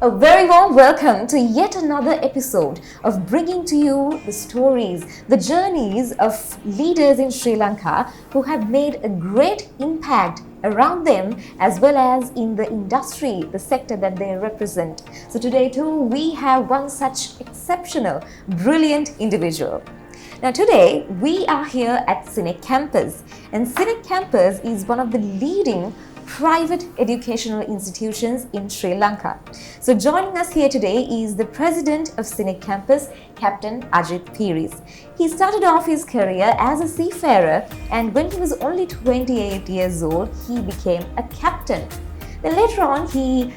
A very warm welcome to yet another episode of bringing to you the stories, the journeys of leaders in Sri Lanka who have made a great impact around them as well as in the industry, the sector that they represent. So today too, we have one such exceptional, brilliant individual. Now today, we are here at CINEC'S campus, and CINEC'S campus is one of the leading private educational institutions in Sri Lanka. So joining us here today is the president of CINEC'S campus, Captain Ajith Peiris. He started off his career as a seafarer, and when he was only 28 years old, he became a captain. Then later on, he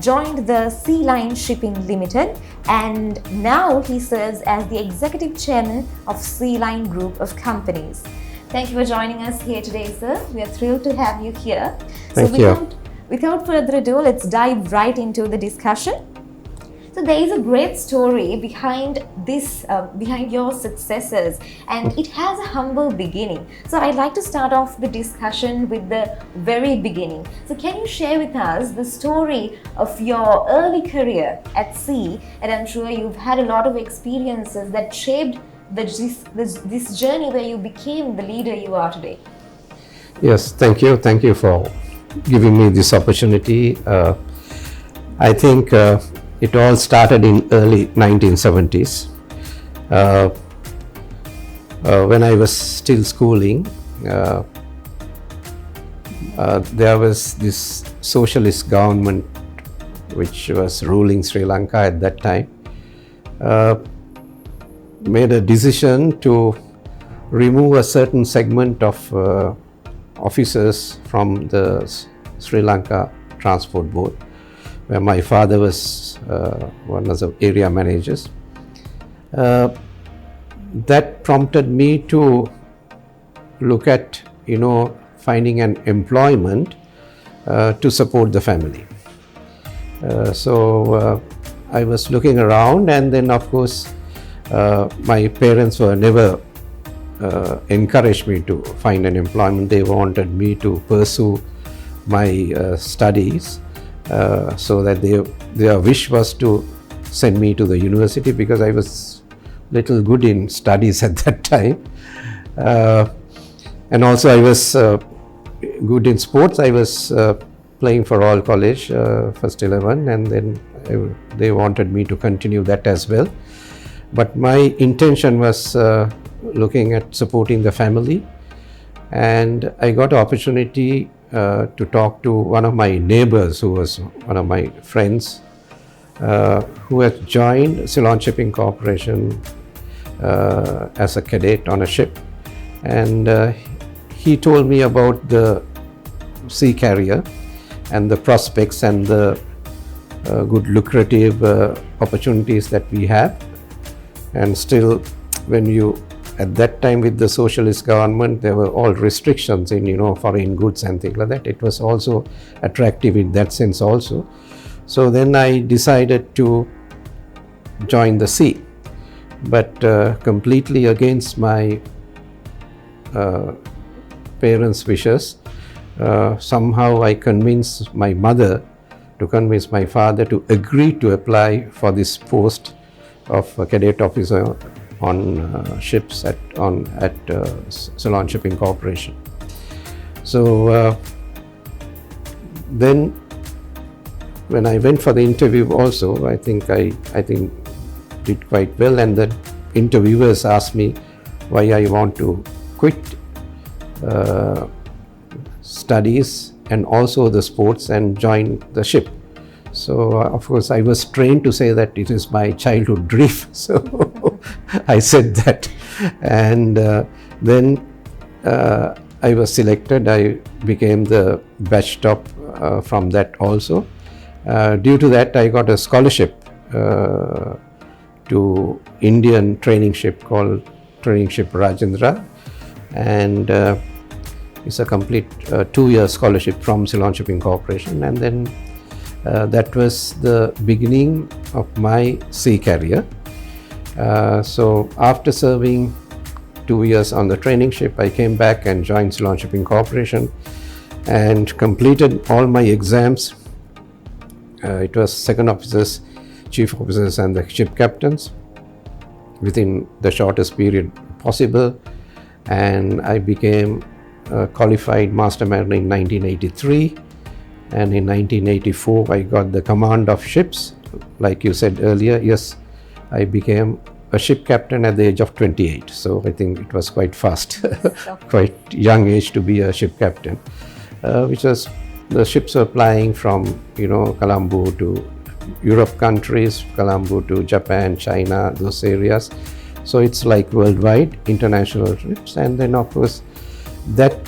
joined the Sea Line Shipping Limited, and now he serves as the executive chairman of Sea Line Group of Companies. Thank you for joining us here today, sir. We are thrilled to have you here. Thank you. Without further ado, let's dive right into the discussion. So there is a great story behind this, behind your successes, and it has a humble beginning. So I'd like to start off the discussion with the very beginning. So can you share with us the story of your early career at sea? And I'm sure you've had a lot of experiences that shaped this journey where you became the leader you are today. Yes, thank you. Thank you for giving me this opportunity. I think it all started in early 1970s. When I was still schooling, there was this socialist government which was ruling Sri Lanka at that time. Made a decision to remove a certain segment of officers from the Sri Lanka Transport Board, where my father was one of the area managers. That prompted me to look at, finding an employment to support the family. So I was looking around, and then of course my parents were never encouraged me to find an employment. They wanted me to pursue my studies, so that their wish was to send me to the university because I was little good in studies at that time, and also I was good in sports. I was playing for All College, first 11, and then they wanted me to continue that as well. But my intention was looking at supporting the family, and I got an opportunity to talk to one of my neighbors who was one of my friends who had joined Ceylon Shipping Corporation as a cadet on a ship, and he told me about the sea carrier and the prospects and the good lucrative opportunities that we have. And still, at that time with the socialist government, there were all restrictions in, foreign goods and things like that. It was also attractive in that sense also. So then I decided to join the sea, but completely against my parents' wishes. Somehow I convinced my mother to convince my father to agree to apply for this post of a cadet officer on ships at Ceylon Shipping Corporation. So then when I went for the interview also, I think did quite well, and the interviewers asked me why I want to quit studies and also the sports and join the ship. So of course I was trained to say that it is my childhood dream. So I said that, and then I was selected. I became the batch top from that also. Due to that, I got a scholarship to Indian training ship called Training Ship Rajendra, and it's a complete 2-year scholarship from Ceylon Shipping Corporation, and then that was the beginning of my sea career. So after serving 2 years on the training ship, I came back and joined Ceylon Shipping Corporation and completed all my exams It was second officers, chief officers and the ship captains within the shortest period possible. And I became a qualified master mariner in 1983. And in 1984, I got the command of ships. Like you said earlier, yes, I became a ship captain at the age of 28. So I think it was quite fast, quite young age to be a ship captain, which was, the ships were flying from, Colombo to Europe countries, Colombo to Japan, China, those areas. So it's like worldwide, international trips. And then of course, that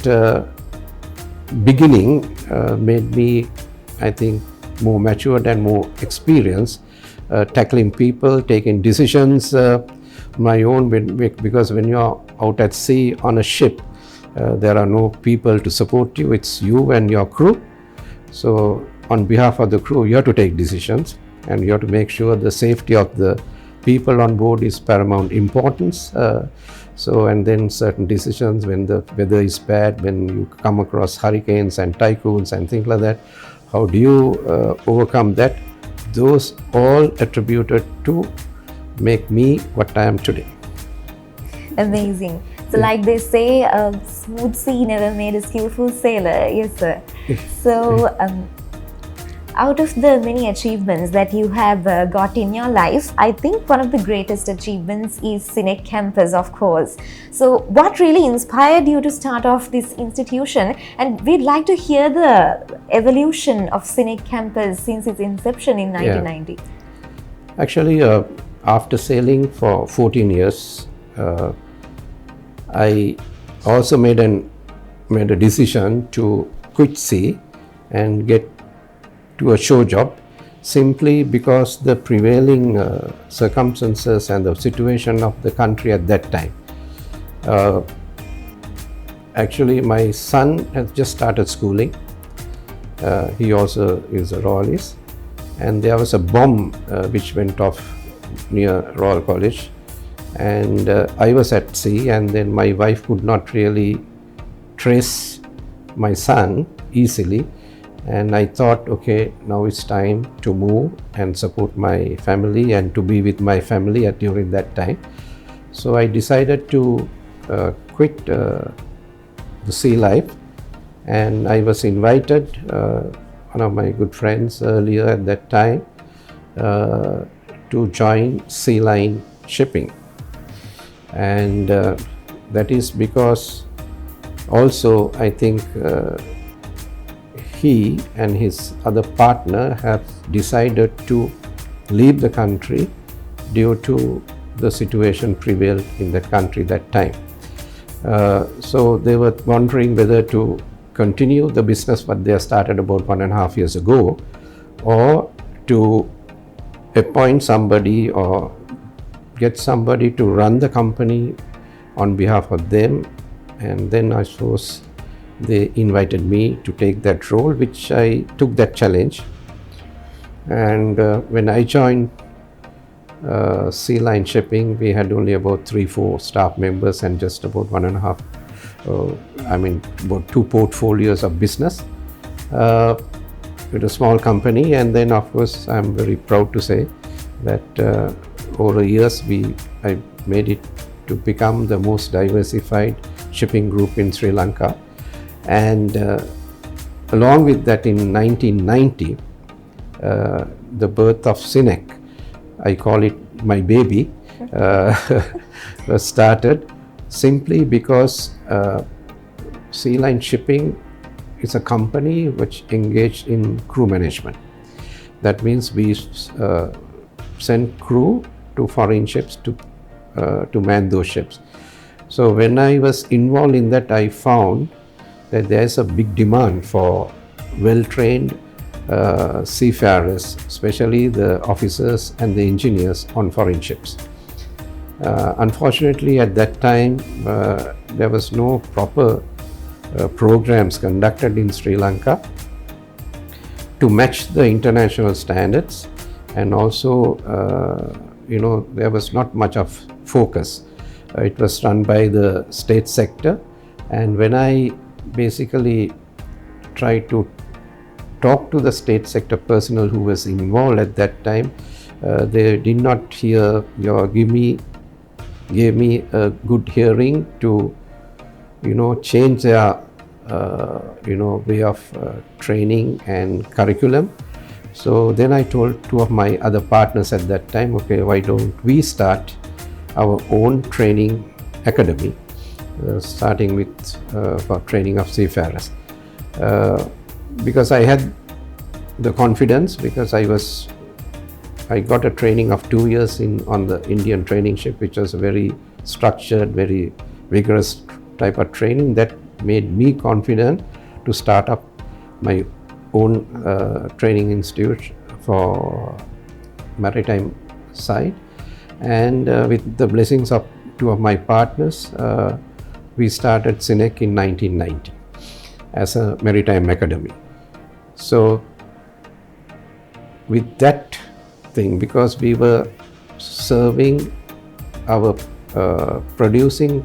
beginning made me, I think, more matured and more experienced, tackling people, taking decisions my own, because when you're out at sea on a ship, there are no people to support you, it's you and your crew. So on behalf of the crew, you have to take decisions, and you have to make sure the safety of the people on board is paramount importance. And then certain decisions when the weather is bad, when you come across hurricanes and typhoons and things like that, how do you overcome that? Those all attributed to make me what I am today. Amazing. So like they say, a smooth sea never made a skillful sailor. Yes, sir. So out of the many achievements that you have got in your life, I think one of the greatest achievements is CINEC campus, of course. So what really inspired you to start off this institution? And we'd like to hear the evolution of CINEC campus since its inception in 1990. Yeah. Actually, after sailing for 14 years, I also made a decision to quit sea and get to a shore job, simply because the prevailing circumstances and the situation of the country at that time. Actually, my son has just started schooling. He also is a royalist, and there was a bomb which went off near Royal College, and I was at sea, and then my wife could not really trace my son easily. And I thought, okay, now it's time to move and support my family and to be with my family during that time. So I decided to quit the sea life, and I was invited, one of my good friends earlier at that time, to join Sea Line Shipping. And that is because also I think he and his other partner have decided to leave the country due to the situation prevailed in that country that time. So they were wondering whether to continue the business what they started about 1.5 years ago, or to appoint somebody or get somebody to run the company on behalf of them. And then I suppose they invited me to take that role, which I took that challenge. And when I joined Sea Line Shipping, we had only about 3-4 staff members and just about 1.5, about 2 portfolios of business. With a small company. And then of course I'm very proud to say that over the years I made it to become the most diversified shipping group in Sri Lanka. And along with that, in 1990, the birth of CINEC, I call it my baby, was started simply because Sea Line Shipping is a company which engaged in crew management. That means we send crew to foreign ships to man those ships. So when I was involved in that, I found that there is a big demand for well-trained seafarers, especially the officers and the engineers on foreign ships. Unfortunately, at that time, there was no proper programs conducted in Sri Lanka to match the international standards, and also, there was not much of focus. It was run by the state sector, and when I basically tried to talked to the state sector personnel who was involved at that time, they did not hear gave me a good hearing to change their way of training and curriculum. So then I told two of my other partners at that time, okay, why don't we start our own training academy, starting with for training of seafarers, because I had the confidence, because I got a training of 2 years on the Indian training ship, which was a very structured, very vigorous type of training that made me confident to start up my own training institute for maritime side. And with the blessings of two of my partners, we started CINEC in 1990 as a maritime academy. So with that thing, because we were serving our producing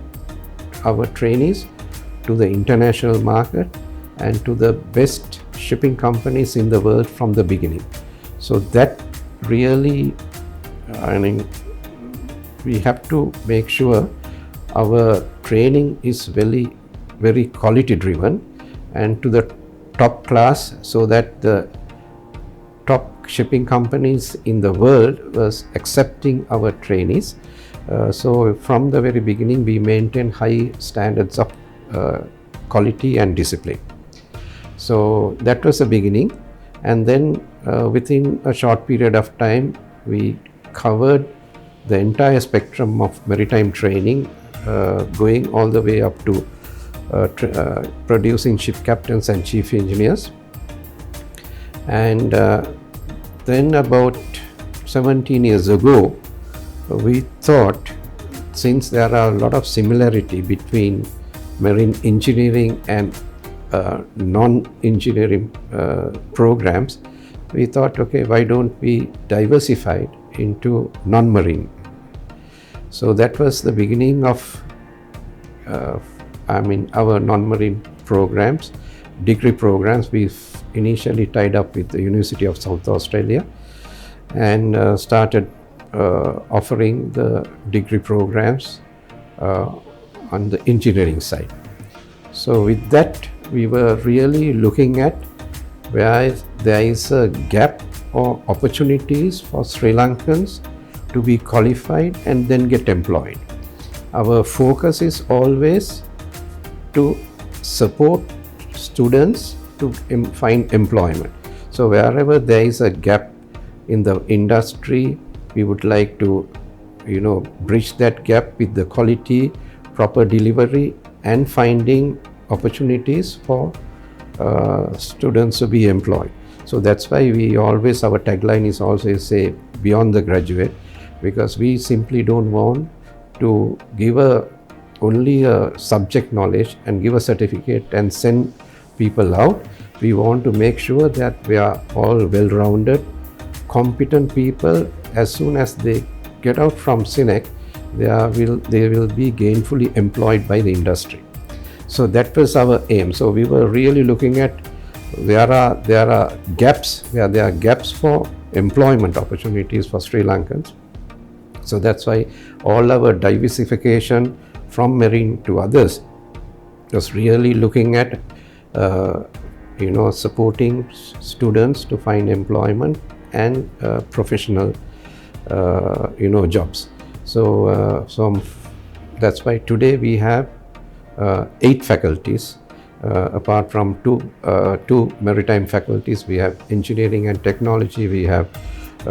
our trainees to the international market and to the best shipping companies in the world from the beginning. So that really, we have to make sure our training is very, very quality driven and to the top class, so that the top shipping companies in the world was accepting our trainees. So from the very beginning, we maintain high standards of quality and discipline. So that was the beginning, and then within a short period of time, we covered the entire spectrum of maritime training, going all the way up to producing ship captains and chief engineers. And then about 17 years ago, we thought, since there are a lot of similarity between marine engineering and non-engineering programs, we thought, okay, why don't we diversify into non-marine? So that was the beginning of our non-marine programs, degree programs. We initially tied up with the University of South Australia and started offering the degree programs on the engineering side. So with that, we were really looking at where there is a gap or opportunities for Sri Lankans to be qualified and then get employed. Our focus is always to support students to find employment. So wherever there is a gap in the industry, we would like to bridge that gap with the quality, proper delivery, and finding opportunities for students to be employed. So that's why our tagline is also say beyond the graduate, because we simply don't want to give only a subject knowledge and give a certificate and send people out. We want to make sure that we are all well-rounded, competent people. As soon as they get out from CINEC, they will be gainfully employed by the industry. So that was our aim. So we were really looking at there are gaps for employment opportunities for Sri Lankans. So that's why all our diversification from marine to others was really looking at supporting students to find employment and professional jobs. So that's why today we have 8 faculties. Apart from two maritime faculties, we have engineering and technology, we have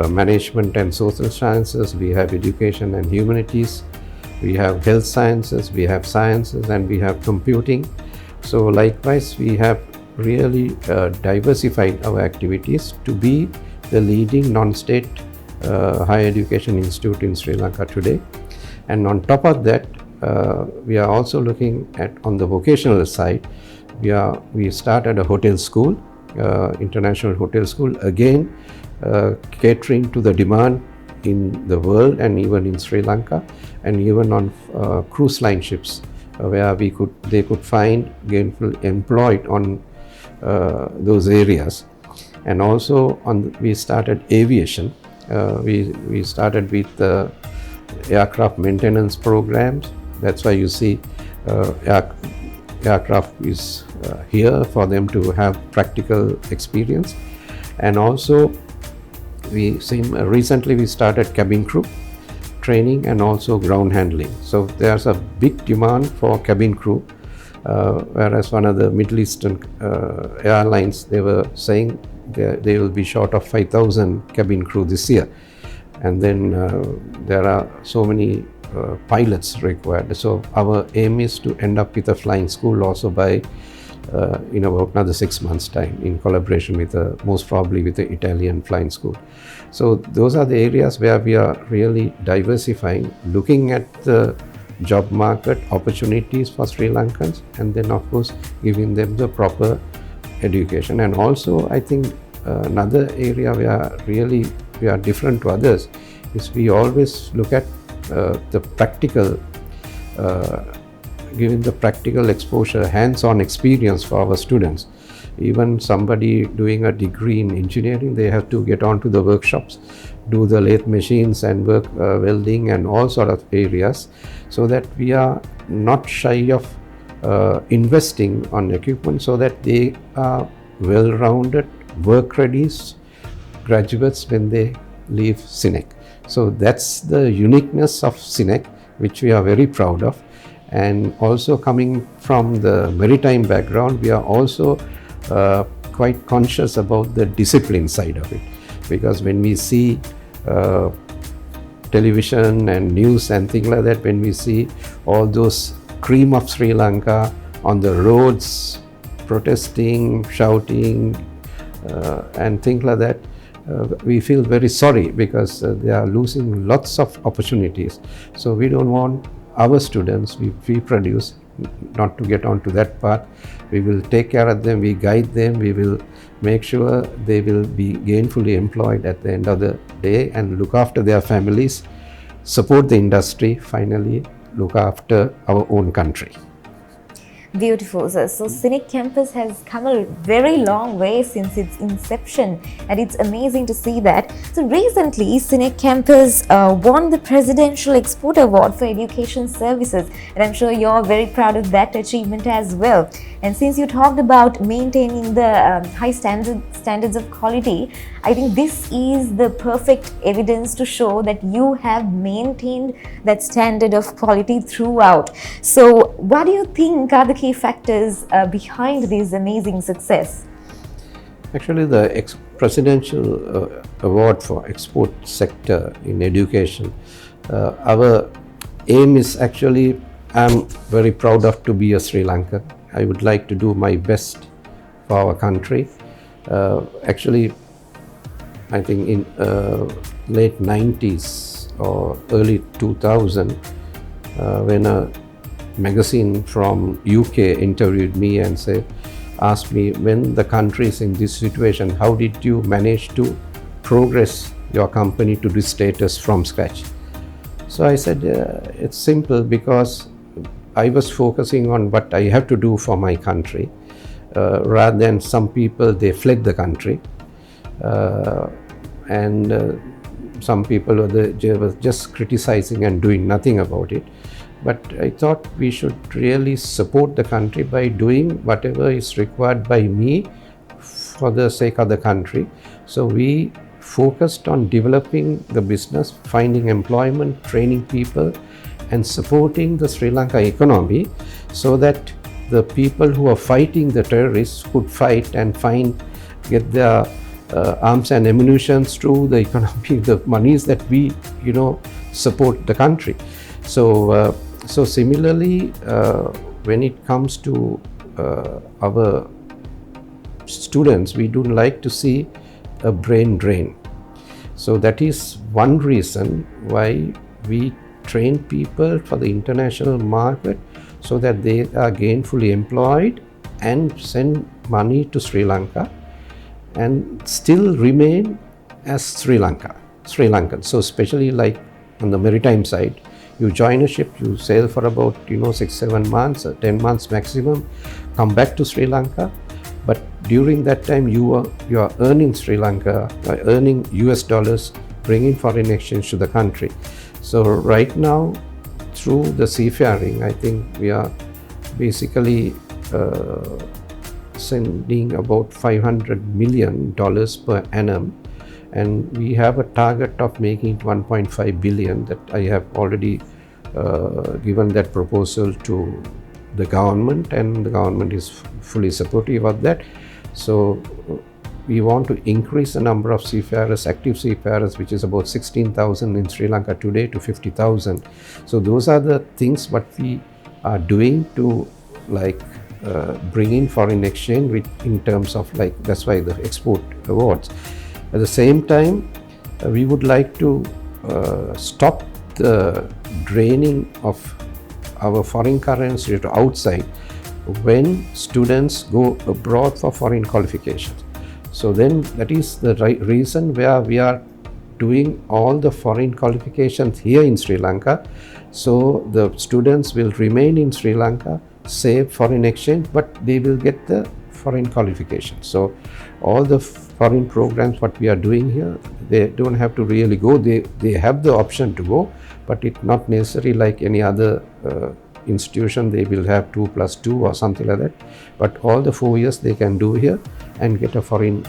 management and social sciences, we have education and humanities, we have health sciences, we have sciences, and we have computing. So likewise, we have really diversified our activities to be the leading non-state higher education institute in Sri Lanka today. And on top of that, we are also looking at, on the vocational side, we started a hotel school, international hotel school, again catering to the demand in the world and even in Sri Lanka, and even on cruise line ships, where they could find gainful employed on those areas. And also we started aviation. We started with aircraft maintenance programs. That's why you see aircraft is here for them to have practical experience. And also recently we started cabin crew training and also ground handling. So there's a big demand for cabin crew, whereas one of the Middle Eastern airlines, they were saying they will be short of 5,000 cabin crew this year. And then there are so many pilots required. So our aim is to end up with a flying school also by in about another 6 months' time, in collaboration with most probably with the Italian flying school. So those are the areas where we are really diversifying, looking at the job market opportunities for Sri Lankans, and then of course giving them the proper education. And also I think another area where really we are different to others is we always look at the practical, giving the practical exposure, hands-on experience for our students. Even somebody doing a degree in engineering, they have to get onto the workshops, do the lathe machines and work welding and all sort of areas, so that we are not shy of investing on equipment, so that they are well-rounded, work-ready graduates when they leave CINEC. So that's the uniqueness of CINEC, which we are very proud of. And also coming from the maritime background, we are also quite conscious about the discipline side of it, because when we see television and news and things like that, when we see all those cream of Sri Lanka on the roads protesting, shouting and things like that, we feel very sorry, because they are losing lots of opportunities. So we don't want our students we produce not to get onto that path. We will take care of them, we guide them, we will make sure they will be gainfully employed at the end of the day and look after their families, support the industry, finally look after our own country. Beautiful, sir. So CINEC campus has come a very long way since its inception, and it's amazing to see that. So recently, CINEC campus won the Presidential Export Award for Education Services, and I'm sure you're very proud of that achievement as well. And since you talked about maintaining the high standards of quality, I think this is the perfect evidence to show that you have maintained that standard of quality throughout. So what do you think are the key factors behind this amazing success? Actually, the Presidential Award for Export Sector in Education, our aim is actually, I'm very proud of to be a Sri Lankan. I would like to do my best for our country. Actually, I think in late 90s or early 2000, when a magazine from UK interviewed me and asked me, when the country is in this situation, how did you manage to progress your company to this status from scratch? So I said, it's simple, because I was focusing on what I have to do for my country, rather than some people, they fled the country, and some people were just criticizing and doing nothing about it. But I thought we should really support the country by doing whatever is required by me for the sake of the country. So we focused on developing the business, finding employment, training people, and supporting the Sri Lanka economy, so that the people who are fighting the terrorists could fight and get their arms and ammunition through the economy, the monies that we, support the country. So similarly, when it comes to our students, we don't like to see a brain drain. So that is one reason why we train people for the international market, so that they are gainfully employed and send money to Sri Lanka and still remain as Sri Lankan. So especially like on the maritime side, you join a ship, you sail for about 6-7 months or 10 months maximum, come back to Sri Lanka, but during that time you are earning Sri Lanka, earning US dollars, bringing foreign exchange to the country. So right now, through the seafaring, I think we are basically sending about $500 million per annum, and we have a target of making it 1.5 billion that I have already given that proposal to the government, and the government is fully supportive of that. So we want to increase the number of seafarers, active seafarers, which is about 16,000 in Sri Lanka today, to 50,000. So those are the things what we are doing to bring in foreign exchange in terms of that's why the export awards. At the same time, we would like to stop the draining of our foreign currency to outside when students go abroad for foreign qualifications. So then that is the reason where we are doing all the foreign qualifications here in Sri Lanka. So the students will remain in Sri Lanka, save foreign exchange, but they will get the foreign qualifications. So all the foreign programs what we are doing here, they don't have to really go. They have the option to go, but it's not necessary like any other institution. They will have 2+2 or something like that. But all the 4 years they can do here and get a foreign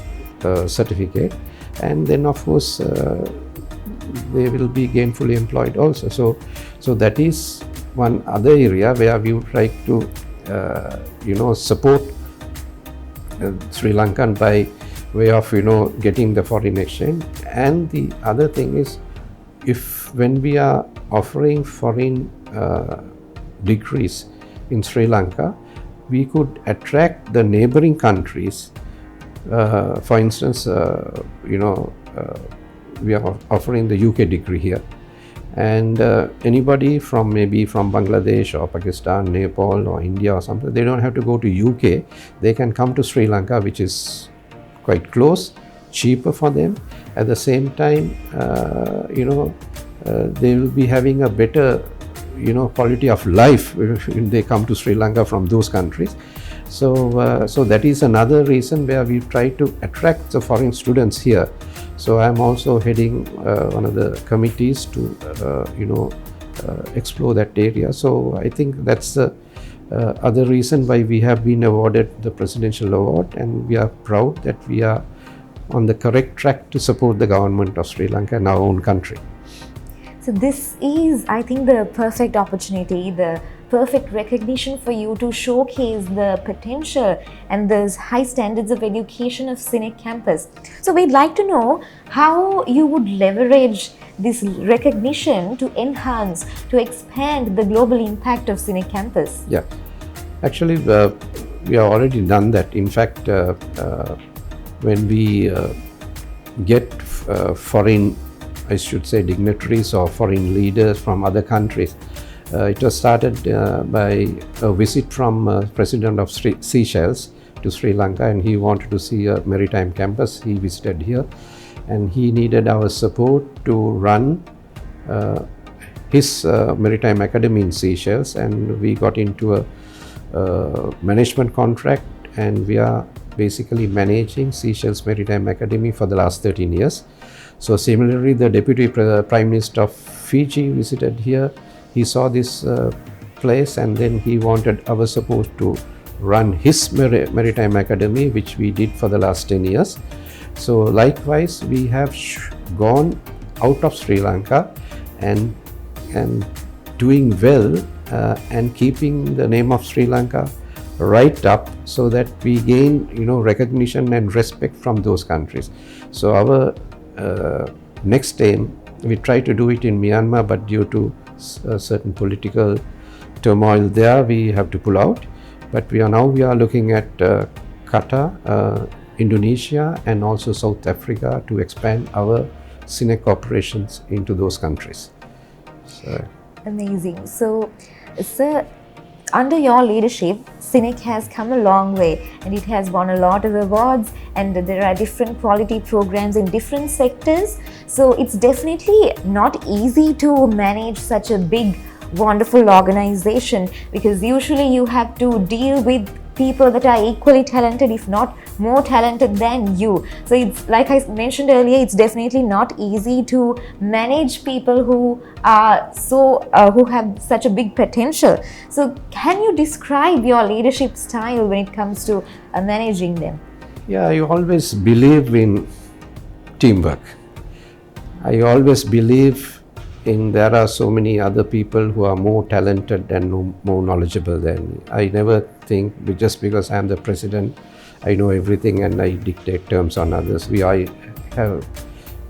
certificate, and then of course they will be gainfully employed also. So that is one other area where we would like to support Sri Lankan by way of getting the foreign exchange. And the other thing is, when we are offering foreign degrees in Sri Lanka, we could attract the neighboring countries. For instance, we are offering the UK degree here, and anybody from Bangladesh or Pakistan, Nepal or India or something, they don't have to go to UK. They can come to Sri Lanka, which is quite close, cheaper for them. At the same time, they will be having a better quality of life when they come to Sri Lanka from those countries. So that is another reason where we try to attract the foreign students here. So I am also heading one of the committees to explore that area. So I think that's the other reason why we have been awarded the Presidential Award, and we are proud that we are on the correct track to support the government of Sri Lanka and our own country. So this is, I think, the perfect opportunity, the perfect recognition for you to showcase the potential and the high standards of education of CINEC campus. So we'd like to know how you would leverage this recognition to enhance, to expand the global impact of CINEC campus. Yeah, actually we have already done that. In fact, when we get foreign, I should say, dignitaries or foreign leaders from other countries, it was started by a visit from President of Seychelles to Sri Lanka, and he wanted to see a maritime campus. He visited here, and he needed our support to run his maritime academy in Seychelles, and we got into a management contract, and we are basically managing Seychelles Maritime Academy for the last 13 years. So similarly, the Deputy Prime Minister of Fiji visited here. He saw this place, and then he wanted our support to run his Maritime Academy, which we did for the last 10 years. So likewise, we have gone out of Sri Lanka and doing well and keeping the name of Sri Lanka right up, so that we gain recognition and respect from those countries. So our next aim, we try to do it in Myanmar, but due to certain political turmoil there, we have to pull out. But we are looking at Qatar, Indonesia, and also South Africa to expand our CINEC operations into those countries. So. Amazing. So, sir, under your leadership, CINEC has come a long way, and it has won a lot of awards, and there are different quality programs in different sectors. So it's definitely not easy to manage such a big, wonderful organization, because usually you have to deal with people that are equally talented, if not more talented than you. So it's like I mentioned earlier, it's definitely not easy to manage people who are who have such a big potential. So can you describe your leadership style when it comes to managing them? Yeah, I always believe in teamwork. I always believe in there are so many other people who are more talented and more knowledgeable than me. I never think just because I am the president, I know everything and I dictate terms on others. I have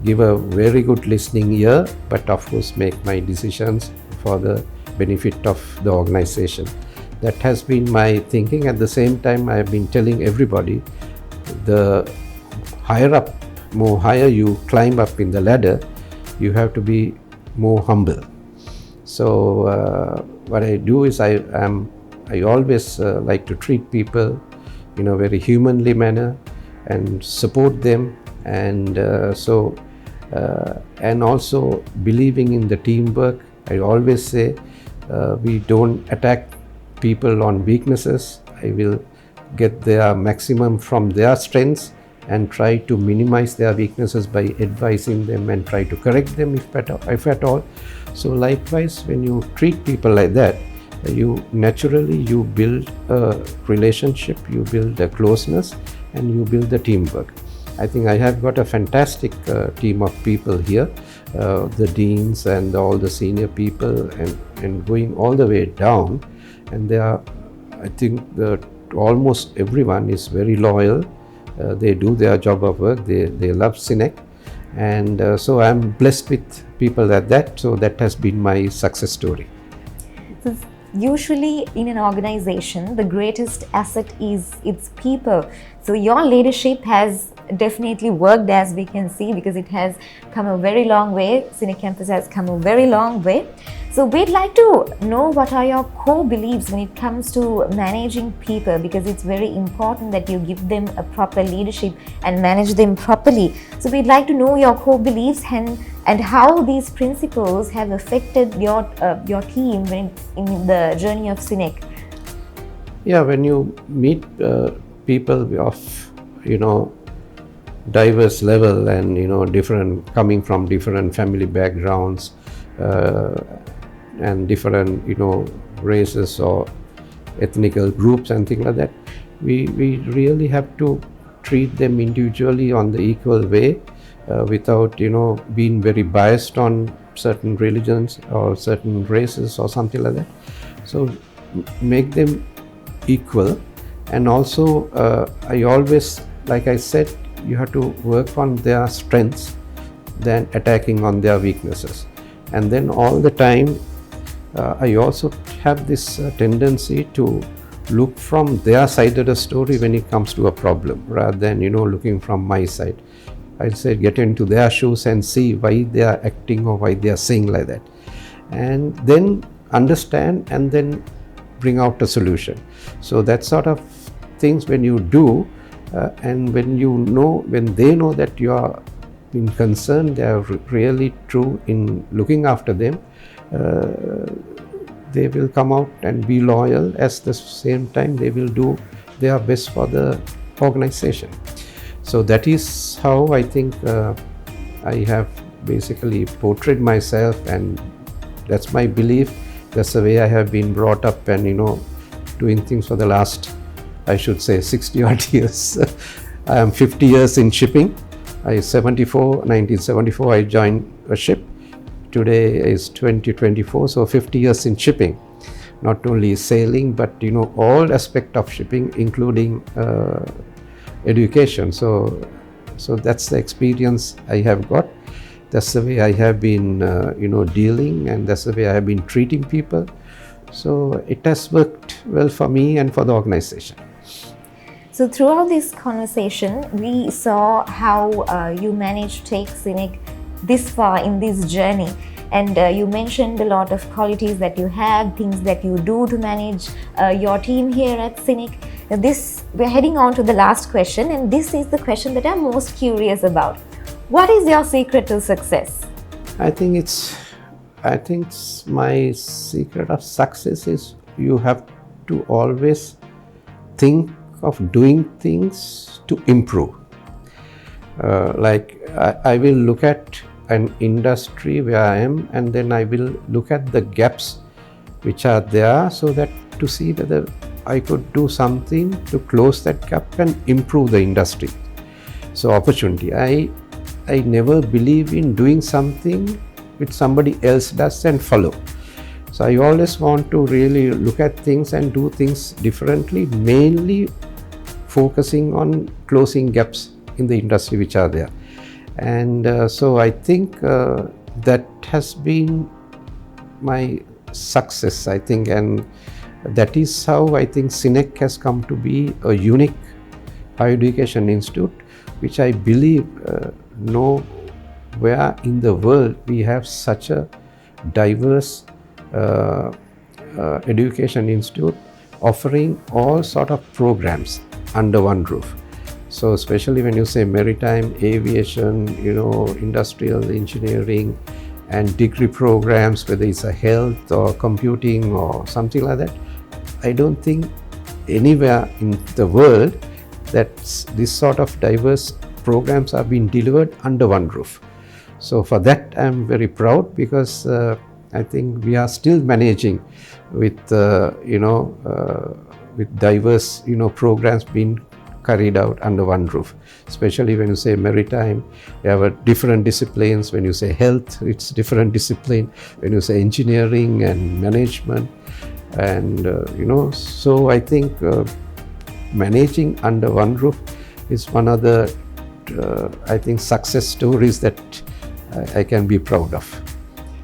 give a very good listening ear, but of course make my decisions for the benefit of the organization. That has been my thinking. At the same time, I have been telling everybody, the more higher you climb up in the ladder, you have to be more humble. So what I do is I always like to treat people in a very humanly manner and support them, and and also believing in the teamwork. I always say we don't attack people on weaknesses. I will get their maximum from their strengths and try to minimize their weaknesses by advising them and try to correct them if at all. So likewise, when you treat people like that, you naturally build a relationship, you build a closeness, and you build the teamwork. I think I have got a fantastic team of people here, the deans and all the senior people, and going all the way down, and they are, I think almost everyone is very loyal. They do their job of work, they love CINEC, and so I'm blessed with people like that. So that has been my success story. So usually in an organization, the greatest asset is its people. So your leadership has definitely worked, as we can see, because it has come a very long way. CINEC campus has come a very long way. So we'd like to know what are your core beliefs when it comes to managing people, because it's very important that you give them a proper leadership and manage them properly. So we'd like to know your core beliefs and how these principles have affected your team in the journey of CINEC. Yeah, when you meet people of diverse level and different, coming from different family backgrounds and different races or ethnical groups and things like that, we really have to treat them individually on the equal way, without being very biased on certain religions or certain races or something like that. So make them equal. And also I always, like I said, you have to work on their strengths than attacking on their weaknesses. And then all the time I also have this tendency to look from their side of the story when it comes to a problem, rather than looking from my side. I'll say get into their shoes and see why they are acting or why they are saying like that, and then understand and then bring out a solution. So that sort of things when you do, and when they know that you are in concern, they are really true in looking after them, they will come out and be loyal. At the same time, they will do their best for the organization. So that is how I think I have basically portrayed myself, and that's my belief. That's the way I have been brought up, and doing things for the last, I should say, 60 odd years. I am 50 years in shipping. 1974 I joined a ship. Today is 2024, so 50 years in shipping. Not only sailing, but all aspect of shipping, including education. So that's the experience I have got. That's the way I have been dealing, and that's the way I have been treating people. So it has worked well for me and for the organization. So throughout this conversation, we saw how you managed to take CINEC this far in this journey, and you mentioned a lot of qualities that you have, things that you do to manage your team here at CINEC. We're heading on to the last question, and this is the question that I'm most curious about. What is your secret to success? I think my secret of success is you have to always think of doing things to improve. Like I will look at an industry where I am, and then I will look at the gaps which are there, so that to see whether I could do something to close that gap and improve the industry. So opportunity. I never believe in doing something which somebody else does and follow. So I always want to really look at things and do things differently, mainly focusing on closing gaps in the industry which are there. And so I think that has been my success, I think, and that is how I think CINEC has come to be a unique higher education institute, which I believe nowhere in the world we have such a diverse education institute offering all sort of programs under one roof. So especially when you say maritime, aviation, industrial engineering and degree programs, whether it's a health or computing or something like that, I don't think anywhere in the world that this sort of diverse programs are being delivered under one roof. So for that I'm very proud, because I think we are still managing with with diverse programs being carried out under one roof. Especially when you say maritime, you have different disciplines. When you say health, it's different discipline. When you say engineering and management, and so I think managing under one roof is one of the I think success stories that I can be proud of.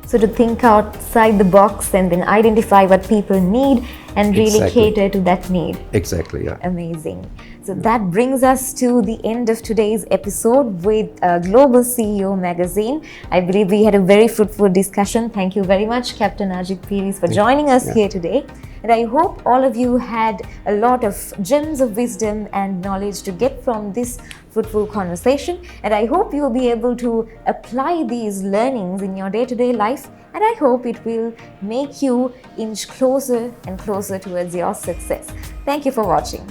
So to think outside the box and then identify what people need and really cater to that need. Exactly, yeah. Amazing. So that brings us to the end of today's episode with Global CEO Magazine. I believe we had a very fruitful discussion. Thank you very much, Captain Ajith Peiris, for joining us here today. And I hope all of you had a lot of gems of wisdom and knowledge to get from this fruitful conversation. And I hope you will be able to apply these learnings in your day-to-day life. And I hope it will make you inch closer and closer towards your success. Thank you for watching.